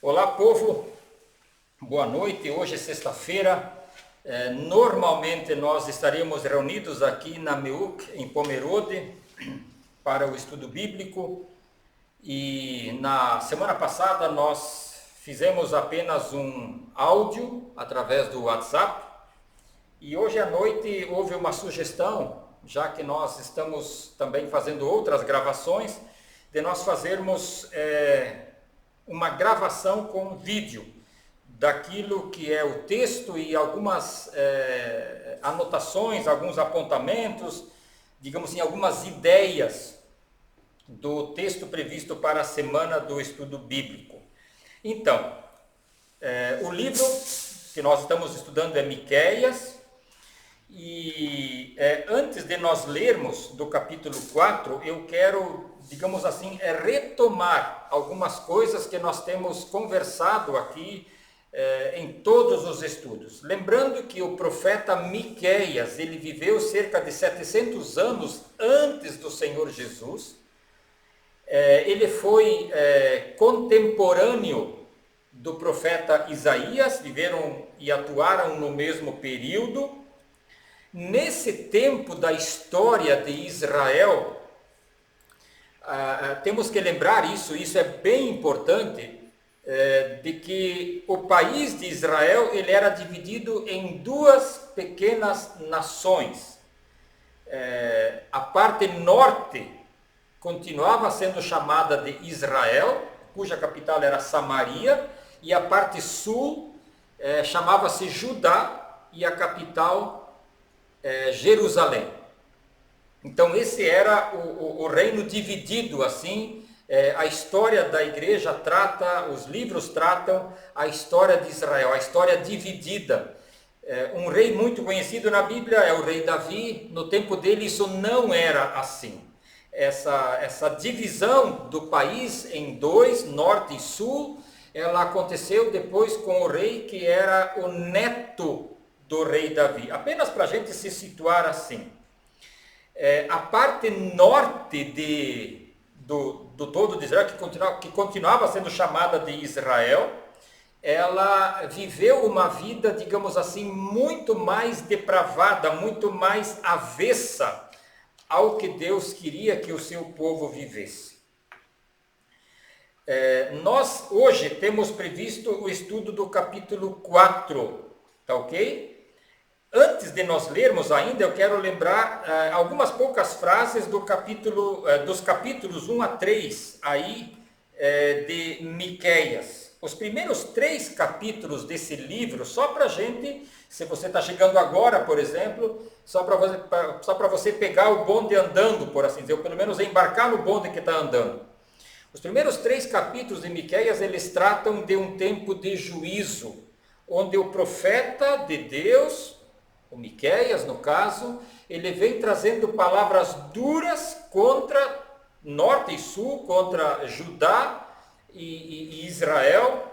Olá, povo, boa noite. Hoje é sexta-feira. Normalmente nós estaríamos reunidos aqui na MEUC, em Pomerode, para o estudo bíblico. E na semana passada nós fizemos apenas um áudio através do WhatsApp. E hoje à noite houve uma sugestão, já que nós estamos também fazendo outras gravações, de nós fazermos uma gravação com vídeo daquilo que é o texto e algumas anotações, alguns apontamentos, digamos assim, algumas ideias do texto previsto para a semana do estudo bíblico. Então, o livro que nós estamos estudando é Miqueias, e antes de nós lermos do capítulo 4, eu quero, digamos assim, retomar algumas coisas que nós temos conversado aqui em todos os estudos. Lembrando que o profeta Miqueias, ele viveu cerca de 700 anos antes do Senhor Jesus. Ele foi contemporâneo do profeta Isaías, viveram e atuaram no mesmo período. Nesse tempo da história de Israel, temos que lembrar isso é bem importante, de que o país de Israel ele era dividido em duas pequenas nações. A parte norte continuava sendo chamada de Israel, cuja capital era Samaria, e a parte sul chamava-se Judá, e a capital Jerusalém. Então esse era o reino dividido assim. A história da igreja trata, os livros tratam a história de Israel, a história dividida. Um rei muito conhecido na Bíblia é o rei Davi. No tempo dele isso não era assim. Essa divisão do país em dois, norte e sul, ela aconteceu depois com o rei que era o neto do rei Davi. Apenas para a gente se situar assim. A parte norte do todo de Israel, que continuava sendo chamada de Israel, ela viveu uma vida, digamos assim, muito mais depravada, muito mais avessa ao que Deus queria que o seu povo vivesse. Nós hoje temos previsto o estudo do capítulo 4, tá ok? Antes de nós lermos ainda, eu quero lembrar algumas poucas frases dos capítulos 1 a 3 aí, de Miqueias. Os primeiros 3 capítulos desse livro, só para a gente, se você está chegando agora, por exemplo, só para você pegar o bonde andando, por assim dizer, ou pelo menos embarcar no bonde que está andando. Os primeiros 3 capítulos de Miqueias, eles tratam de um tempo de juízo, onde o profeta de Deus, o Miqueias, no caso, ele vem trazendo palavras duras contra norte e sul, contra Judá e Israel,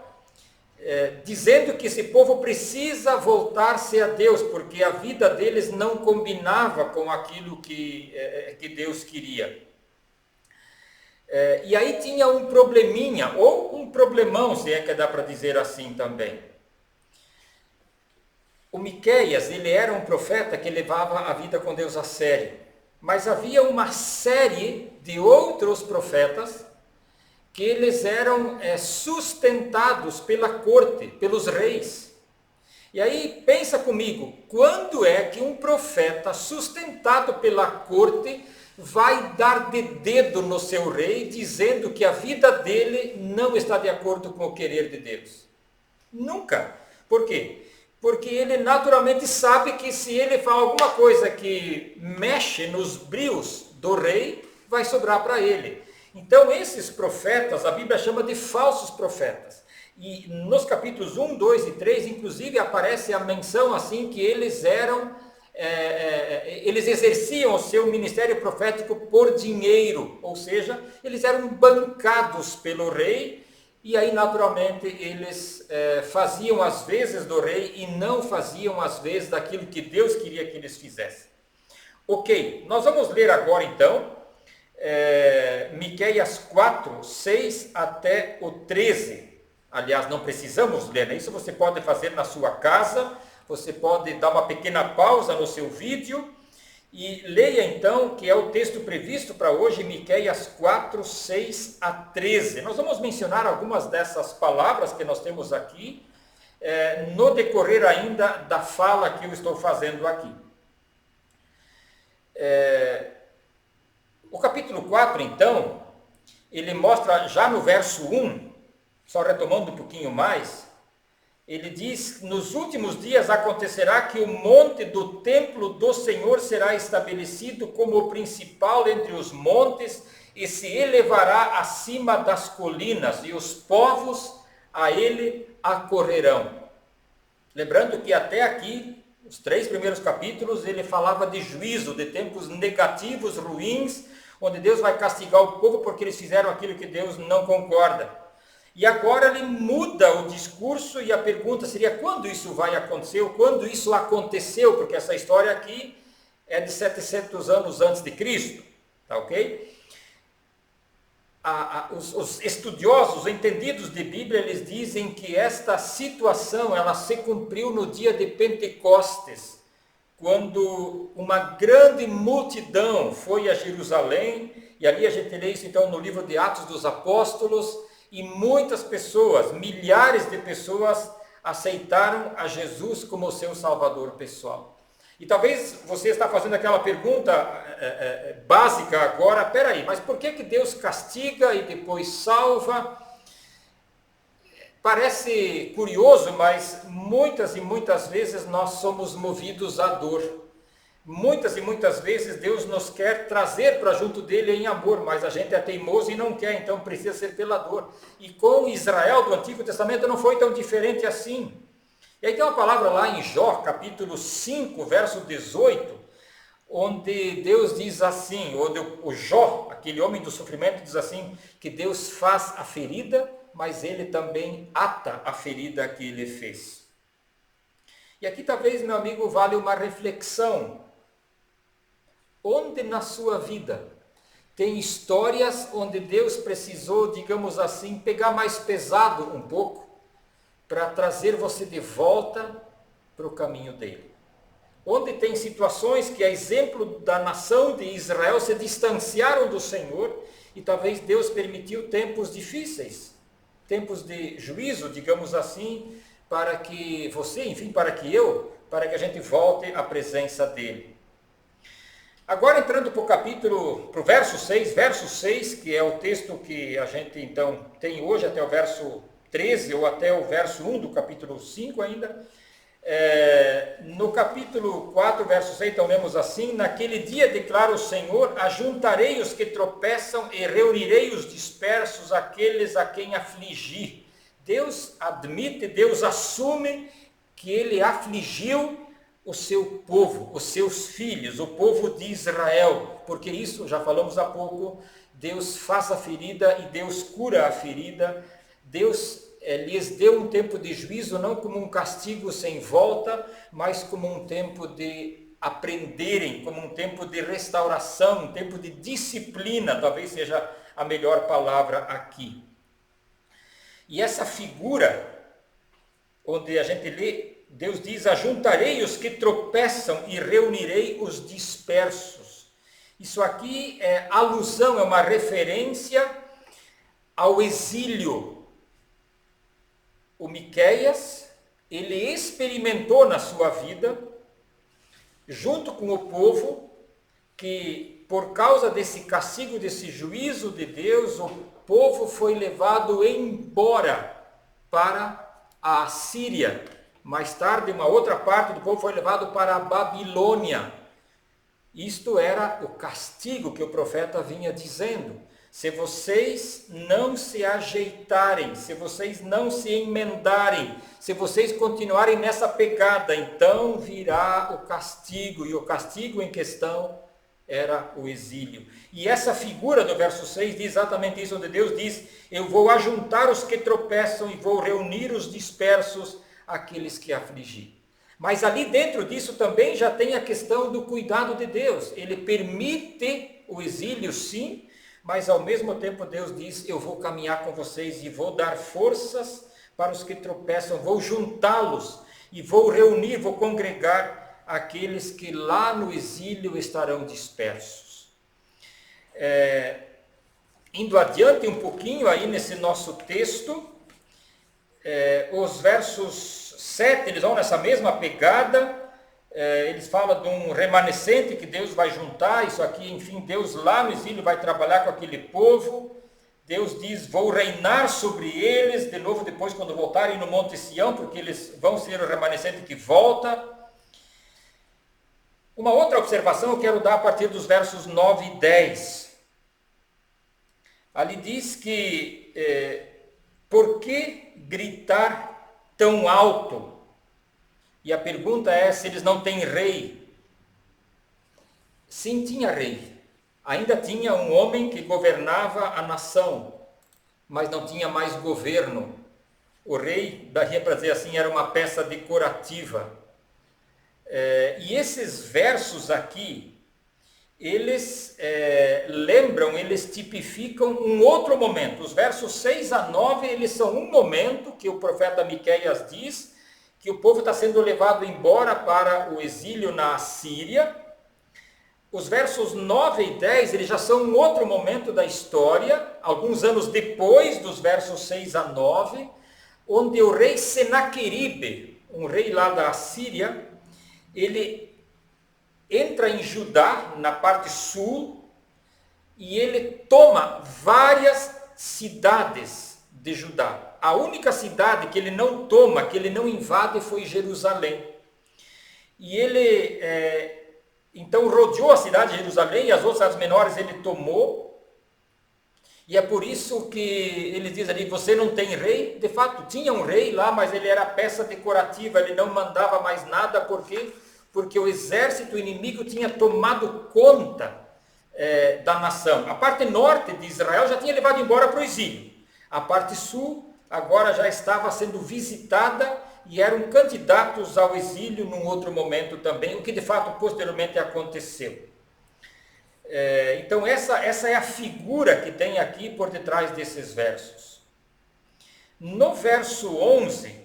dizendo que esse povo precisa voltar-se a Deus, porque a vida deles não combinava com aquilo que Deus queria. E aí tinha um probleminha, ou um problemão, se é que dá para dizer assim também. O Miqueias, ele era um profeta que levava a vida com Deus a sério. Mas havia uma série de outros profetas que eles eram sustentados pela corte, pelos reis. E aí, pensa comigo, quando é que um profeta sustentado pela corte vai dar de dedo no seu rei, dizendo que a vida dele não está de acordo com o querer de Deus? Nunca. Por quê? Porque ele naturalmente sabe que se ele fala alguma coisa que mexe nos brios do rei, vai sobrar para ele. Então esses profetas, a Bíblia chama de falsos profetas. E nos capítulos 1, 2 e 3, inclusive, aparece a menção assim que eles eles exerciam o seu ministério profético por dinheiro, ou seja, eles eram bancados pelo rei. E aí, naturalmente, eles faziam as vezes do rei e não faziam as vezes daquilo que Deus queria que eles fizessem. Ok, nós vamos ler agora, então, Miqueias 4, 6 até o 13. Aliás, não precisamos ler, né? Isso você pode fazer na sua casa, você pode dar uma pequena pausa no seu vídeo e leia então, que é o texto previsto para hoje, Miqueias 4, 6 a 13. Nós vamos mencionar algumas dessas palavras que nós temos aqui, no decorrer ainda da fala que eu estou fazendo aqui. O capítulo 4, então, ele mostra já no verso 1, só retomando um pouquinho mais, ele diz: nos últimos dias acontecerá que o monte do templo do Senhor será estabelecido como o principal entre os montes e se elevará acima das colinas, e os povos a ele acorrerão. Lembrando que até aqui, os 3 primeiros capítulos, ele falava de juízo, de tempos negativos, ruins, onde Deus vai castigar o povo porque eles fizeram aquilo que Deus não concorda. E agora ele muda o discurso e a pergunta seria: quando isso vai acontecer? Ou quando isso aconteceu? Porque essa história aqui é de 700 anos antes de Cristo, tá ok? Os estudiosos, os entendidos de Bíblia, eles dizem que esta situação ela se cumpriu no dia de Pentecostes, quando uma grande multidão foi a Jerusalém, e ali a gente lê isso então no livro de Atos dos Apóstolos, e muitas pessoas, milhares de pessoas, aceitaram a Jesus como seu Salvador pessoal. E talvez você está fazendo aquela pergunta básica agora: peraí, mas por que Deus castiga e depois salva? Parece curioso, mas muitas e muitas vezes nós somos movidos à dor. Muitas e muitas vezes Deus nos quer trazer para junto dele em amor, mas a gente é teimoso e não quer, então precisa ser pela dor. E com Israel do Antigo Testamento não foi tão diferente assim. E aí tem uma palavra lá em Jó, capítulo 5, verso 18, onde Deus diz assim, onde o Jó, aquele homem do sofrimento, diz assim, que Deus faz a ferida, mas ele também ata a ferida que ele fez. E aqui talvez, meu amigo, vale uma reflexão. Onde na sua vida tem histórias onde Deus precisou, digamos assim, pegar mais pesado um pouco para trazer você de volta para o caminho dele? Onde tem situações que, a exemplo da nação de Israel, se distanciaram do Senhor e talvez Deus permitiu tempos difíceis, tempos de juízo, digamos assim, para que você, enfim, para que a gente volte à presença dele. Agora entrando para o verso 6, que é o texto que a gente então tem hoje até o verso 13 ou até o verso 1 do capítulo 5 ainda. No capítulo 4, verso 6, então lemos assim: naquele dia declara o Senhor, ajuntarei os que tropeçam e reunirei os dispersos, aqueles a quem afligi. Deus admite, Deus assume que ele afligiu o seu povo, os seus filhos, o povo de Israel, porque isso, já falamos há pouco, Deus faz a ferida e Deus cura a ferida. Deus lhes deu um tempo de juízo, não como um castigo sem volta, mas como um tempo de aprenderem, como um tempo de restauração, um tempo de disciplina, talvez seja a melhor palavra aqui. E essa figura, onde a gente lê, Deus diz: ajuntarei os que tropeçam e reunirei os dispersos. Isso aqui é alusão, é uma referência ao exílio. O Miqueias, ele experimentou na sua vida, junto com o povo, que por causa desse castigo, desse juízo de Deus, o povo foi levado embora para a Síria. Mais tarde, uma outra parte do povo foi levado para a Babilônia. Isto era o castigo que o profeta vinha dizendo. Se vocês não se ajeitarem, se vocês não se emendarem, se vocês continuarem nessa pegada, então virá o castigo. E o castigo em questão era o exílio. E essa figura do verso 6 diz exatamente isso, onde Deus diz: eu vou ajuntar os que tropeçam e vou reunir os dispersos, aqueles que afligir. Mas ali dentro disso também já tem a questão do cuidado de Deus. Ele permite o exílio, sim, mas ao mesmo tempo Deus diz: eu vou caminhar com vocês e vou dar forças para os que tropeçam, vou juntá-los e vou reunir, vou congregar aqueles que lá no exílio estarão dispersos. Indo adiante um pouquinho aí nesse nosso texto, os versos 7, eles vão nessa mesma pegada, eles falam de um remanescente que Deus vai juntar, isso aqui, enfim, Deus lá no exílio vai trabalhar com aquele povo. Deus diz, vou reinar sobre eles, de novo depois quando voltarem no Monte Sião, porque eles vão ser o remanescente que volta. Uma outra observação eu quero dar a partir dos versos 9 e 10. Ali diz que, por que gritar tão alto? E a pergunta é se eles não têm rei. Sim, tinha rei. Ainda tinha um homem que governava a nação, mas não tinha mais governo. O rei, daria para dizer assim, era uma peça decorativa. E esses versos aqui, eles lembram, eles tipificam um outro momento. Os versos 6 a 9, eles são um momento que o profeta Miqueias diz que o povo está sendo levado embora para o exílio na Assíria. Os versos 9 e 10, eles já são um outro momento da história, alguns anos depois dos versos 6 a 9, onde o rei Senaqueribe, um rei lá da Assíria, ele entra em Judá, na parte sul, e ele toma várias cidades de Judá. A única cidade que ele não toma, que ele não invade, foi Jerusalém. E ele então rodeou a cidade de Jerusalém e as outras menores ele tomou. E é por isso que ele diz ali, você não tem rei? De fato, tinha um rei lá, mas ele era peça decorativa, ele não mandava mais nada. Por quê? Porque o exército inimigo tinha tomado conta da nação. A parte norte de Israel já tinha levado embora para o exílio. A parte sul agora já estava sendo visitada e eram candidatos ao exílio num outro momento também, o que de fato posteriormente aconteceu. Então essa é a figura que tem aqui por detrás desses versos. No verso 11,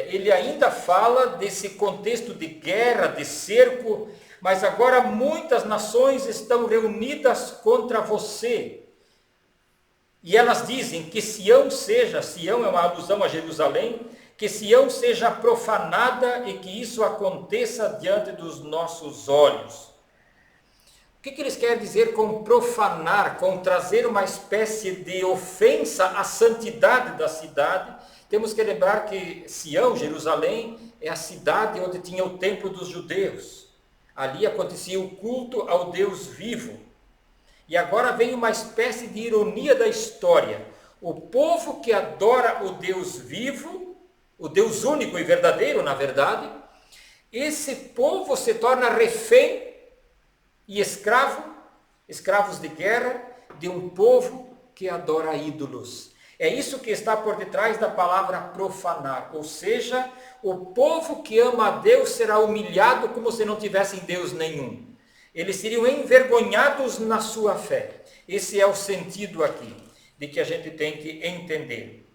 ele ainda fala desse contexto de guerra, de cerco, mas agora muitas nações estão reunidas contra você. E elas dizem que Sião é uma alusão a Jerusalém, que Sião seja profanada e que isso aconteça diante dos nossos olhos. O que eles querem dizer com profanar, com trazer uma espécie de ofensa à santidade da cidade? Temos que lembrar que Sião, Jerusalém, é a cidade onde tinha o templo dos judeus. Ali acontecia o culto ao Deus vivo. E agora vem uma espécie de ironia da história. O povo que adora o Deus vivo, o Deus único e verdadeiro, na verdade, esse povo se torna refém e escravos de guerra, de um povo que adora ídolos. É isso que está por detrás da palavra profanar, ou seja, o povo que ama a Deus será humilhado como se não tivessem Deus nenhum. Eles seriam envergonhados na sua fé. Esse é o sentido aqui, de que a gente tem que entender.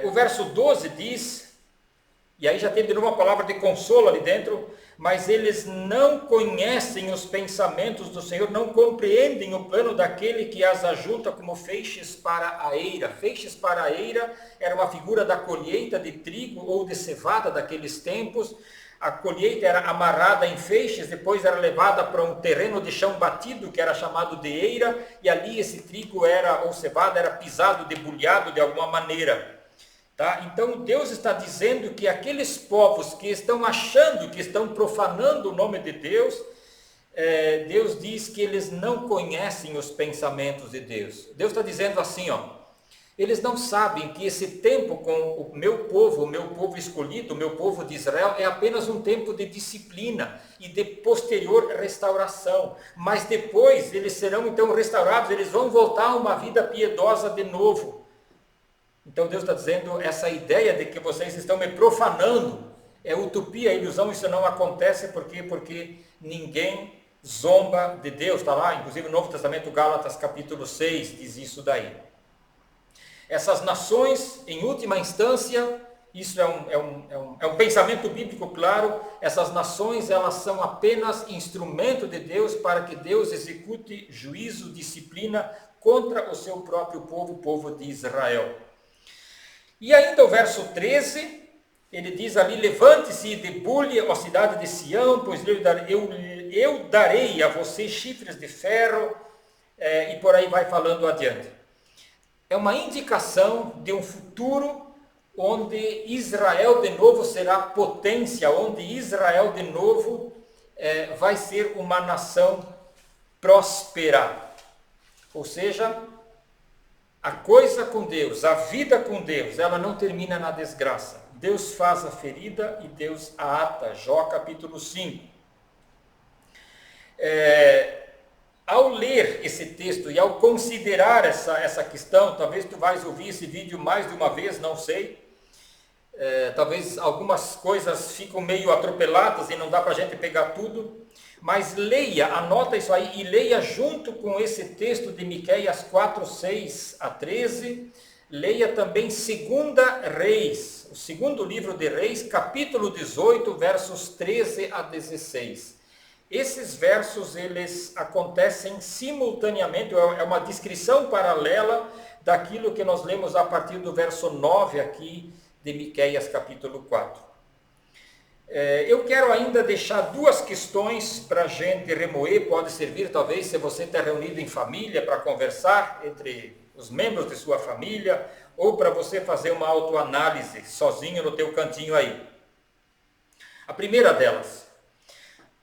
O verso 12 diz, e aí já tem de novo uma palavra de consolo ali dentro, mas eles não conhecem os pensamentos do Senhor, não compreendem o plano daquele que as ajunta como feixes para a eira. Feixes para a eira era uma figura da colheita de trigo ou de cevada daqueles tempos. A colheita era amarrada em feixes, depois era levada para um terreno de chão batido, que era chamado de eira, e ali esse trigo ou cevada era pisado, debulhado de alguma maneira. Tá? Então Deus está dizendo que aqueles povos que estão achando, que estão profanando o nome de Deus, Deus diz que eles não conhecem os pensamentos de Deus. Deus está dizendo assim, eles não sabem que esse tempo com o meu povo escolhido, o meu povo de Israel, é apenas um tempo de disciplina e de posterior restauração. Mas depois eles serão então restaurados, eles vão voltar a uma vida piedosa de novo. Então Deus está dizendo, essa ideia de que vocês estão me profanando, é utopia, é ilusão, isso não acontece, por quê? Porque ninguém zomba de Deus, está lá, inclusive no Novo Testamento, Gálatas capítulo 6, diz isso daí. Essas nações, em última instância, isso é um pensamento bíblico claro, essas nações elas são apenas instrumento de Deus para que Deus execute juízo, disciplina contra o seu próprio povo, o povo de Israel. E ainda o verso 13, ele diz ali, levante-se e debulhe a cidade de Sião, pois eu darei a você chifres de ferro, e por aí vai falando adiante. É uma indicação de um futuro onde Israel de novo será potência, onde Israel de novo vai ser uma nação próspera. Ou seja, a coisa com Deus, a vida com Deus, ela não termina na desgraça. Deus faz a ferida e Deus a ata. Jó capítulo 5. Ao ler esse texto e ao considerar essa questão, talvez tu vais ouvir esse vídeo mais de uma vez, não sei. Talvez algumas coisas ficam meio atropeladas e não dá para a gente pegar tudo. Mas leia, anota isso aí e leia junto com esse texto de Miqueias 4, 6 a 13. Leia também 2 Reis, o segundo livro de Reis, capítulo 18, versos 13 a 16. Esses versos, eles acontecem simultaneamente, é uma descrição paralela daquilo que nós lemos a partir do verso 9 aqui de Miqueias capítulo 4. Eu quero ainda deixar duas questões para a gente remoer, pode servir talvez se você está reunido em família para conversar entre os membros de sua família, ou para você fazer uma autoanálise sozinho no teu cantinho aí. A primeira delas,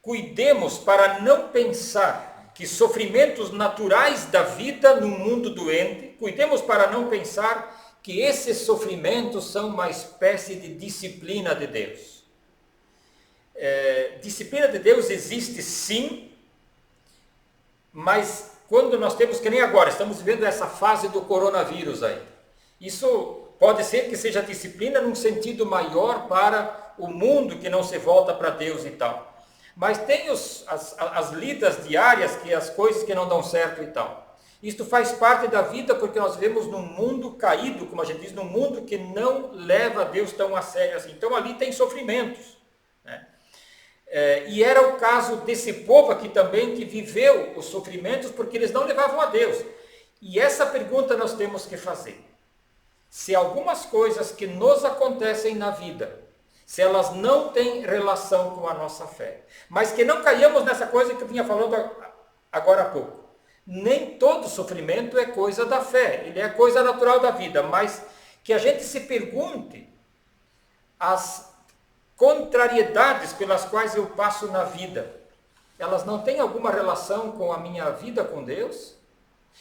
cuidemos para não pensar que sofrimentos naturais da vida no mundo doente, cuidemos para não pensar que esses sofrimentos são uma espécie de disciplina de Deus. Disciplina de Deus existe sim, mas quando nós temos, que nem agora, estamos vivendo essa fase do coronavírus aí. Isso pode ser que seja disciplina num sentido maior para o mundo que não se volta para Deus e tal. Mas tem as lidas diárias, que as coisas que não dão certo e tal. Isto faz parte da vida porque nós vivemos num mundo caído, como a gente diz, num mundo que não leva Deus tão a sério assim. Então ali tem sofrimentos, né? E era o caso desse povo aqui também que viveu os sofrimentos porque eles não levavam a Deus. E essa pergunta nós temos que fazer. Se algumas coisas que nos acontecem na vida, se elas não têm relação com a nossa fé, mas que não caiamos nessa coisa que eu vinha falando agora há pouco. Nem todo sofrimento é coisa da fé, ele é coisa natural da vida, mas que a gente se pergunte as contrariedades pelas quais eu passo na vida, elas não têm alguma relação com a minha vida com Deus?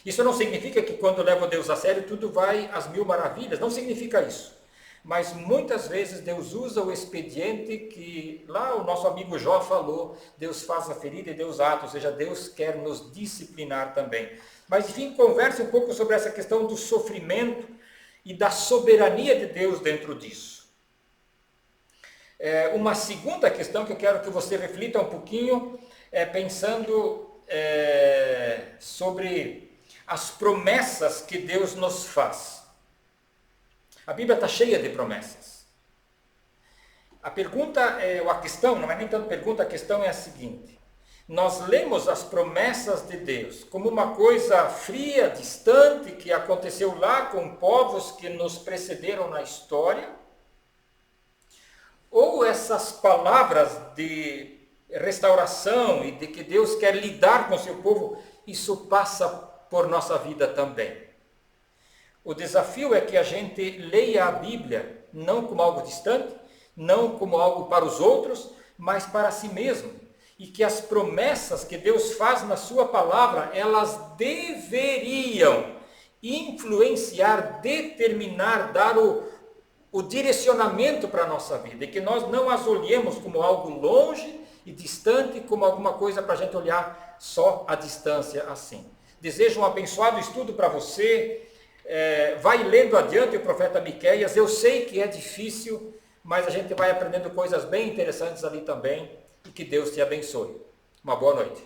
Isso não significa que quando eu levo Deus a sério tudo vai às mil maravilhas, não significa isso. Mas muitas vezes Deus usa o expediente que lá o nosso amigo Jó falou, Deus faz a ferida e Deus ata, ou seja, Deus quer nos disciplinar também. Mas enfim, converse um pouco sobre essa questão do sofrimento e da soberania de Deus dentro disso. Uma segunda questão que eu quero que você reflita um pouquinho, pensando sobre as promessas que Deus nos faz. A Bíblia está cheia de promessas. A pergunta, ou a questão, não é nem tanto pergunta, a questão é a seguinte. Nós lemos as promessas de Deus como uma coisa fria, distante, que aconteceu lá com povos que nos precederam na história, ou essas palavras de restauração e de que Deus quer lidar com o seu povo, isso passa por nossa vida também. O desafio é que a gente leia a Bíblia não como algo distante, não como algo para os outros, mas para si mesmo. E que as promessas que Deus faz na sua palavra, elas deveriam influenciar, determinar, dar o direcionamento para a nossa vida. E que nós não as olhemos como algo longe e distante, como alguma coisa para a gente olhar só à distância assim. Desejo um abençoado estudo para você. Vai lendo adiante o profeta Miqueias. Eu sei que é difícil, mas a gente vai aprendendo coisas bem interessantes ali também. E que Deus te abençoe. Uma boa noite.